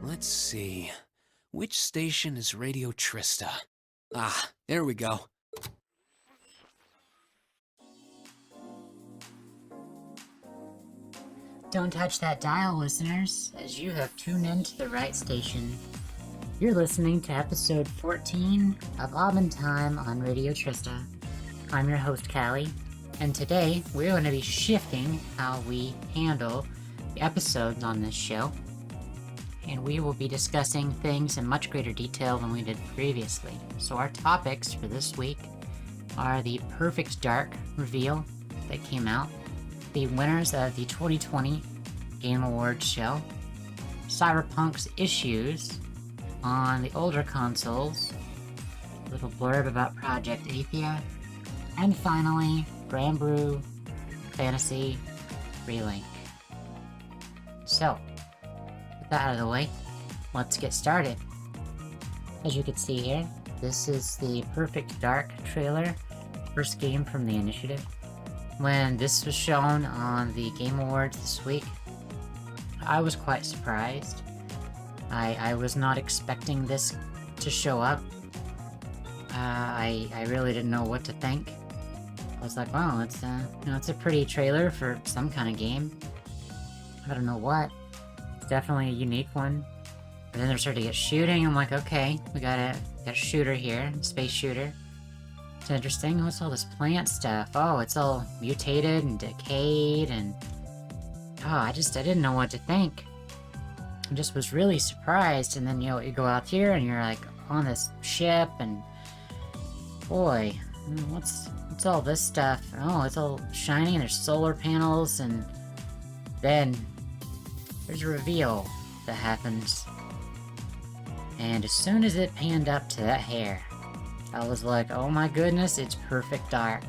Let's see. Which station is Radio Trista? Ah, there we go. Don't touch that dial, listeners, as you have tuned into the right station. You're listening to episode 14 of Abend Time on Radio Trista. I'm your host, Callie, and today we're going to be shifting how we handle the episodes on this show, and we will be discussing things in much greater detail than we did previously. So our topics for this week are the Perfect Dark reveal that came out, the winners of the 2020 Game Awards show, Cyberpunk's issues on the older consoles, a little blurb about Project Athia, and finally, Granblue Fantasy Relink. So, with that out of the way, let's get started. As you can see here, this is the Perfect Dark trailer, first game from the initiative. When this was shown on the Game Awards this week, I was quite surprised. I was not expecting this to show up. I really didn't know what to think. I was like, wow, it's a pretty trailer for some kind of game. I don't know what. It's definitely a unique one. And then there started to get shooting. I'm like, okay, we got a shooter here, space shooter. It's interesting. What's all this plant stuff? Oh, it's all mutated and decayed, and I didn't know what to think. I just was really surprised. And then you go out here and you're like on this ship, and boy, what's all this stuff? Oh, it's all shiny and there's solar panels, and then there's a reveal that happens. And as soon as it panned up to that hair, I was like, oh my goodness, it's Perfect Dark.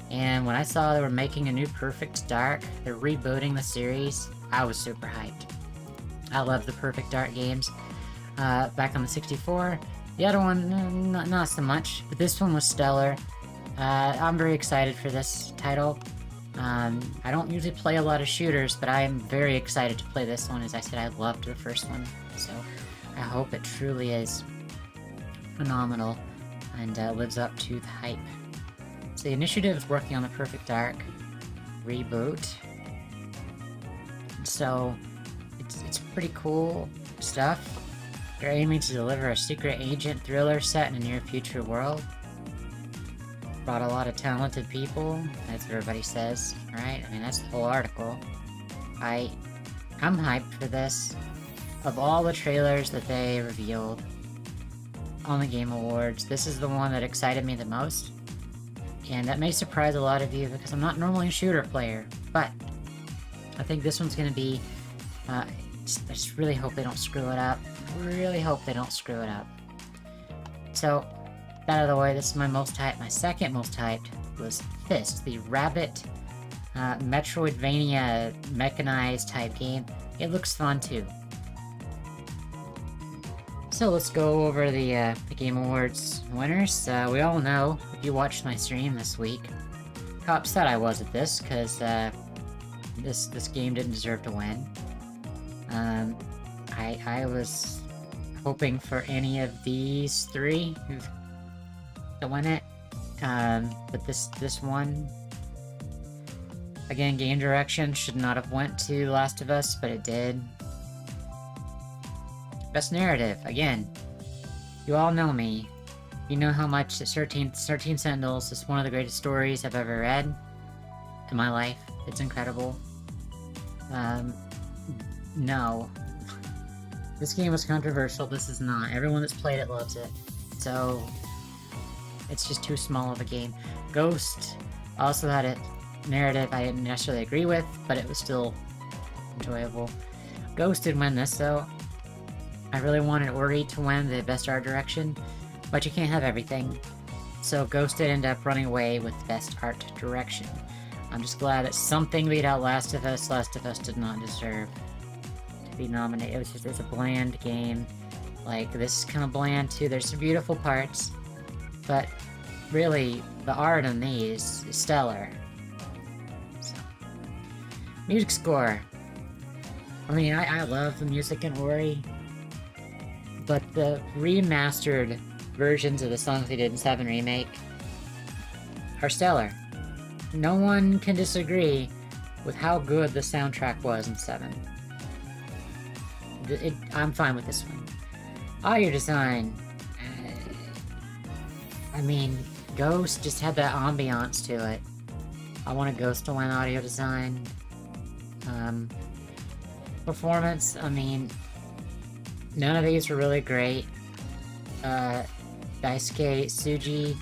And when I saw they were making a new Perfect Dark, they're rebooting the series, I was super hyped. I love the Perfect Dark games. Back on the 64, the other one, not so much, but this one was stellar. I'm very excited for this title. I don't usually play a lot of shooters, but I am very excited to play this one. As I said, I loved the first one, so I hope it truly is phenomenal and lives up to the hype. So the initiative is working on the Perfect Dark reboot, so it's pretty cool stuff. They're aiming to deliver a secret agent thriller set in a near future world. Brought a lot of talented people, that's what everybody says, right? I mean, that's the whole article. I'm hyped for this. Of all the trailers that they revealed on the Game Awards, this is the one that excited me the most. And that may surprise a lot of you because I'm not normally a shooter player, but I think this one's gonna be, I just really hope they don't screw it up. Really hope they don't screw it up. So, that out of the way, this is my most hyped. My second most hyped was Fist, the Rabbit Metroidvania mechanized type game. It looks fun too. So let's go over the Game Awards winners. We all know, if you watched my stream this week, how upset I was at this, because this game didn't deserve to win. I was hoping for any of these three to win it, but this one, again, game direction should not have went to Last of Us, but it did. Best narrative, again, you all know me. You know how much 13 Sentinels is one of the greatest stories I've ever read in my life. It's incredible. No. This game was controversial, this is not. Everyone that's played it loves it. So, it's just too small of a game. Ghost also had a narrative I didn't necessarily agree with, but it was still enjoyable. Ghost did win this, though. I really wanted Ori to win the Best Art Direction, but you can't have everything. So Ghost did end up running away with Best Art Direction. I'm just glad that something beat out Last of Us. Last of Us did not deserve to be nominated. It's a bland game. Like, this is kind of bland too. There's some beautiful parts, but really, the art on these is stellar. So. Music score. I mean, I love the music in Ori. but the remastered versions of the songs they did in 7 Remake are stellar. No one can disagree with how good the soundtrack was in 7. I'm fine with this one. Audio design. I mean, Ghost just had that ambiance to it. I want a Ghost to win audio design. Performance, I mean, none of these were really great. Daisuke Tsuji,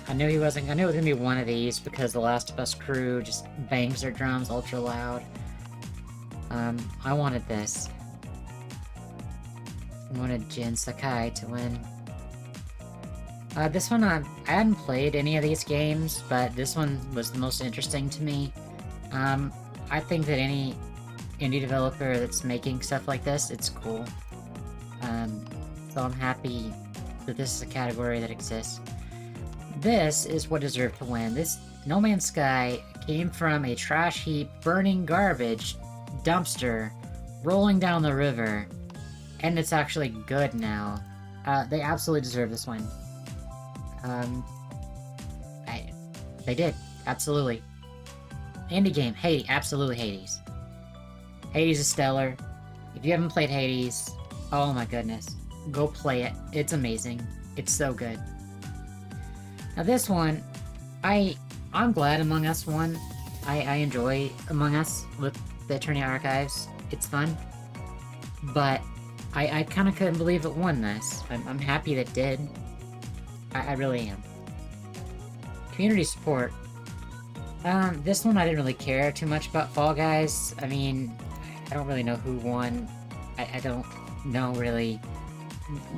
I knew it was gonna be one of these because the Last of Us crew just bangs their drums ultra loud. I wanted this. I wanted Jin Sakai to win. This one, I hadn't played any of these games, but this one was the most interesting to me. I think that any indie developer that's making stuff like this, it's cool. So I'm happy that this is a category that exists. This is what deserved to win. This No Man's Sky came from a trash heap, burning garbage dumpster, rolling down the river, and it's actually good now. They absolutely deserve this win. They did, absolutely. Indie game, Hades, absolutely Hades. Hades is stellar. If you haven't played Hades, oh my goodness, go play it. It's amazing. It's so good. Now this one, I'm glad Among Us won. I enjoy Among Us with the Eternia Archives. It's fun. But I kind of couldn't believe it won this. I'm happy that it did. I really am. Community support. This one I didn't really care too much about Fall Guys. I mean, I don't really know who won. I don't know really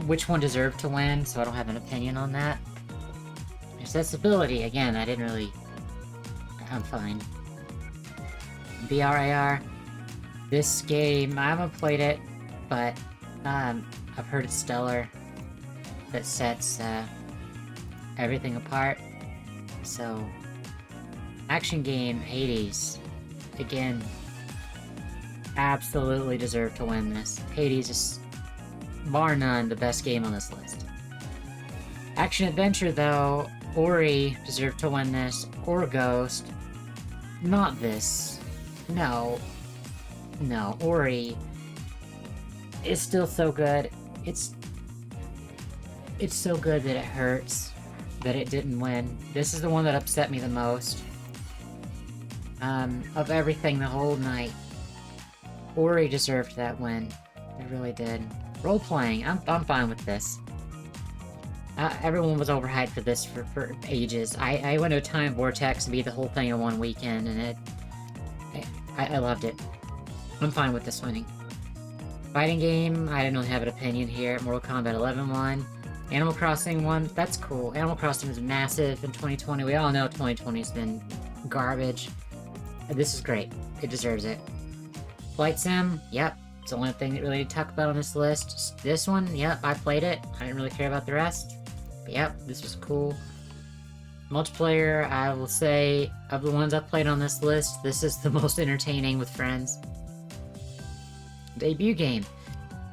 which one deserved to win, so I don't have an opinion on that. Accessibility, again, I'm fine. BRAR. This game, I haven't played it, but I've heard it's stellar. That sets everything apart. So, action game, Hades. Again, absolutely deserve to win this. Hades is, bar none, the best game on this list. Action adventure, though, Ori deserved to win this, or Ghost. Not this. No. No, Ori is still so good. It's so good that it hurts that it didn't win. This is the one that upset me the most. Of everything the whole night, Ori deserved that win. It really did. Role-playing, I'm fine with this. Everyone was overhyped for this for ages. I went to a time vortex to beat the whole thing in one weekend, and I loved it. I'm fine with this winning. Fighting game, I didn't really have an opinion here. Mortal Kombat 11 won. Animal Crossing won. That's cool. Animal Crossing was massive in 2020. We all know 2020's been garbage. This is great. It deserves it. Flight Sim, yep. It's the only thing that really to talk about on this list. This one, yep, I played it. I didn't really care about the rest. But yep, this was cool. Multiplayer, I will say, of the ones I've played on this list, this is the most entertaining with friends. Debut game.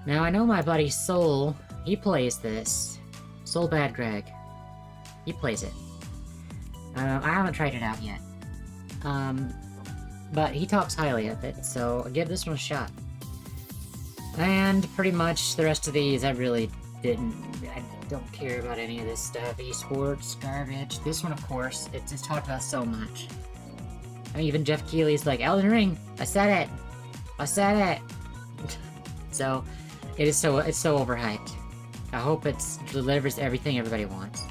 Now, I know my buddy Soul, he plays this. Soul Bad Greg. He plays it. I haven't tried it out yet. But he talks highly of it, so I'll give this one a shot. And pretty much the rest of these, I don't care about any of this stuff. Esports, garbage. This one, of course, it's talked about so much. I mean, even Jeff Keighley's like, Elden Ring! I said it! I said it! So, it's so overhyped. I hope it delivers everything everybody wants.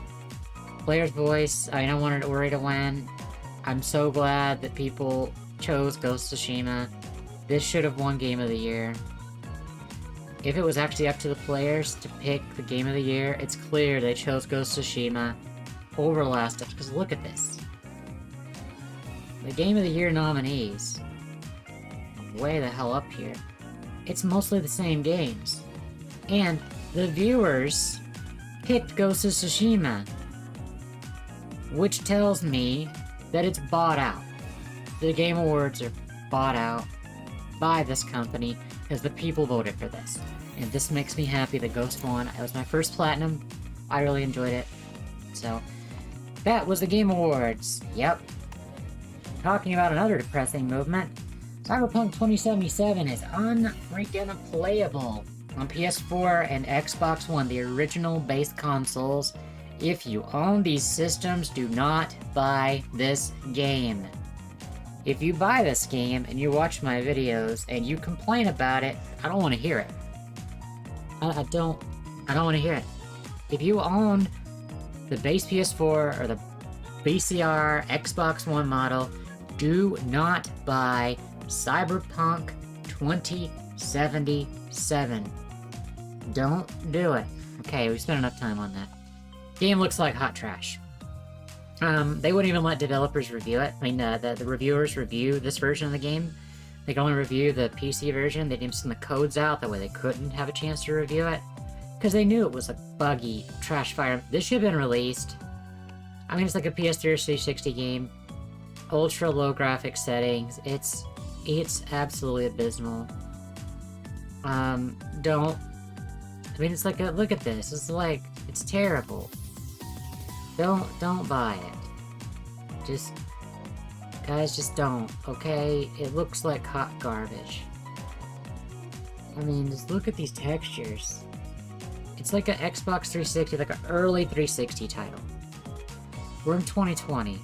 Player's voice, I mean, I wanted Ori to win. I'm so glad that people chose Ghost of Tsushima. This should have won Game of the Year. If it was actually up to the players to pick the Game of the Year, it's clear they chose Ghost of Tsushima over Last of Us, because look at this. The Game of the Year nominees, way the hell up here. It's mostly the same games. And the viewers picked Ghost of Tsushima, which tells me that it's bought out. The Game Awards are bought out by this company, because the people voted for this. And this makes me happy that Ghost won. It was my first platinum. I really enjoyed it. So, that was the Game Awards. Yep. Talking about another depressing movement, Cyberpunk 2077 is unfreaking playable on PS4 and Xbox One, the original base consoles. If you own these systems, do not buy this game. If you buy this game and you watch my videos and you complain about it, I don't want to hear it. I don't want to hear it. If you own the base PS4 or the BCR Xbox One model, do not buy Cyberpunk 2077. Don't do it. Okay, we spent enough time on that. Game looks like hot trash. They wouldn't even let developers review it. I mean, the reviewers review this version of the game. They can only review the PC version. They didn't send the codes out, that way they couldn't have a chance to review it. Because they knew it was a buggy trash fire. This should have been released. I mean, it's like a PS3 or 360 game. Ultra low graphic settings. It's absolutely abysmal. Don't. I mean, it's like look at this. It's like, it's terrible. Don't buy it. Guys, just don't, okay? It looks like hot garbage. I mean, just look at these textures. It's like an Xbox 360, like an early 360 title. We're in 2020.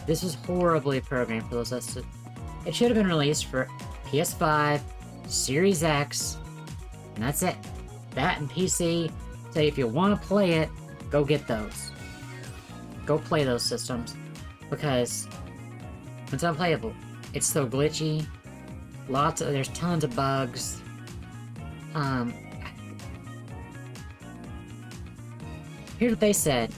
This is horribly programmed for those. It should have been released for PS5, Series X, and that's it. That and PC. Say if you want to play it, go get those. Go play those systems. Because it's unplayable. It's so glitchy. There's tons of bugs. Here's what they said.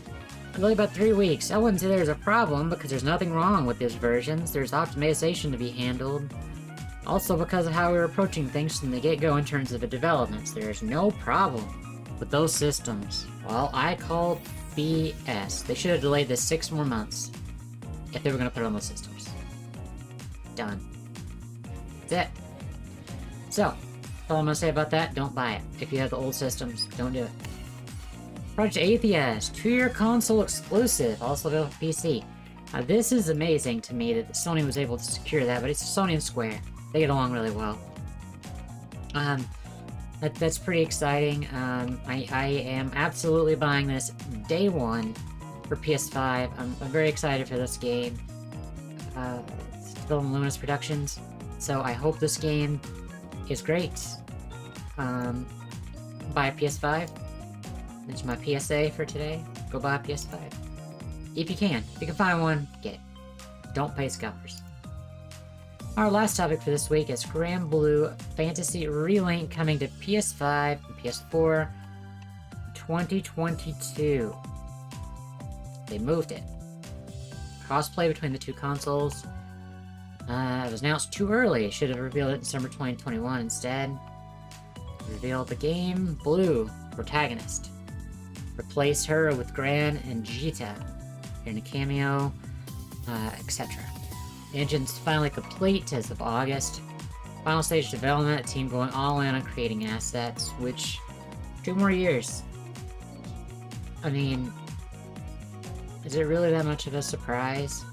Really about 3 weeks. I wouldn't say there's a problem because there's nothing wrong with these versions. There's optimization to be handled. Also because of how we're approaching things from the get-go in terms of the developments. There's no problem with those systems. Well, I call BS. They should have delayed this 6 more months if they were going to put it on those systems. Done. That's it. So, all I'm going to say about that, don't buy it. If you have the old systems, don't do it. Project Athia is 2-year console exclusive, also available for PC. Now, this is amazing to me that Sony was able to secure that, but it's Sony and Square. They get along really well. That's pretty exciting. I am absolutely buying this day one for PS5. I'm very excited for this game. It's developed in Luminous Productions, so I hope this game is great. Buy a PS5. That's my PSA for today. Go buy a PS5. If you can. If you can find one, get it. Don't pay scalpers. Our last topic for this week is Granblue Fantasy Relink coming to PS5 and PS4 2022. They moved it. Crossplay between the two consoles. It was announced too early. Should have revealed it in December 2021 instead. Revealed the game. Blue, protagonist. Replace her with Gran and Jita in a cameo, etc. The engine's finally complete as of August. Final stage development, a team going all in on creating assets, which 2 more years. I mean, is it really that much of a surprise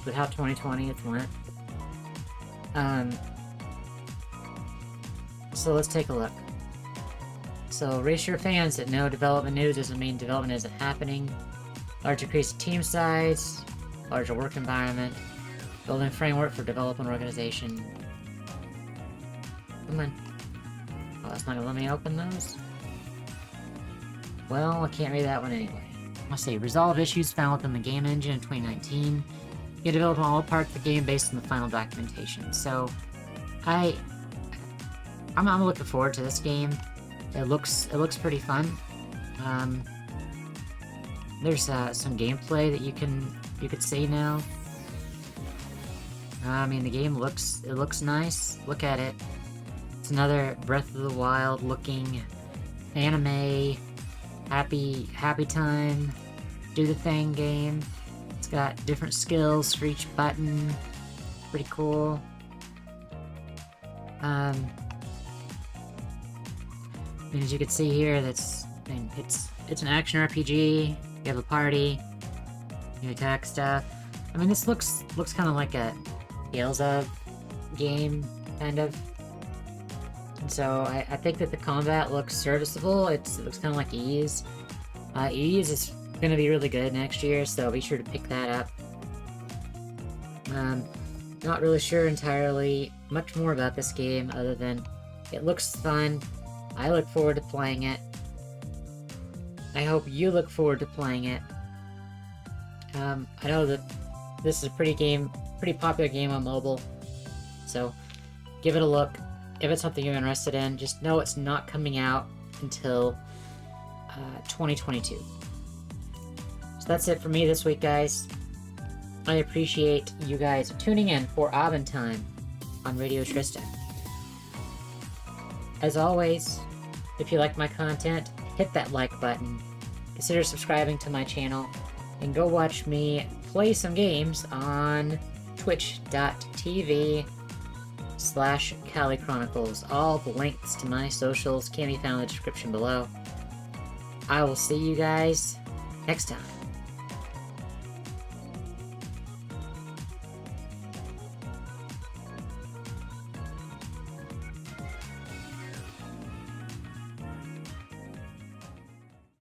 with how 2020 it went? So let's take a look. So reassure fans that no development news doesn't mean development isn't happening. Larger increased team size, larger work environment, building a framework for development organization. Come on. Oh, that's not gonna let me open those? Well, I can't read that one anyway. Let's see. Resolve issues found within the game engine in 2019. You develop all parts of the game based on the final documentation. So, I'm looking forward to this game. It looks pretty fun. There's some gameplay that you could see now. I mean, the game looks nice. Look at it. It's another Breath of the Wild looking anime, happy time, do the thing game. It's got different skills for each button. Pretty cool. And as you can see here, it's an action RPG. You have a party. You attack stuff. I mean, this looks kind of like a Tales of game, kind of. And so I think that the combat looks serviceable. It looks kind of like Ys. Ys is going to be really good next year, so be sure to pick that up. Not really sure entirely much more about this game other than it looks fun. I look forward to playing it. I hope you look forward to playing it. I know that this is a pretty popular game on mobile, so give it a look. If it's something you're interested in, just know it's not coming out until 2022. So that's it for me this week, guys. I appreciate you guys tuning in for Abend Time on Radio Trista. As always, if you like my content, hit that like button, consider subscribing to my channel, and go watch me play some games on twitch.tv/Cali Chronicles. All the links to my socials can be found in the description below. I will see you guys next time.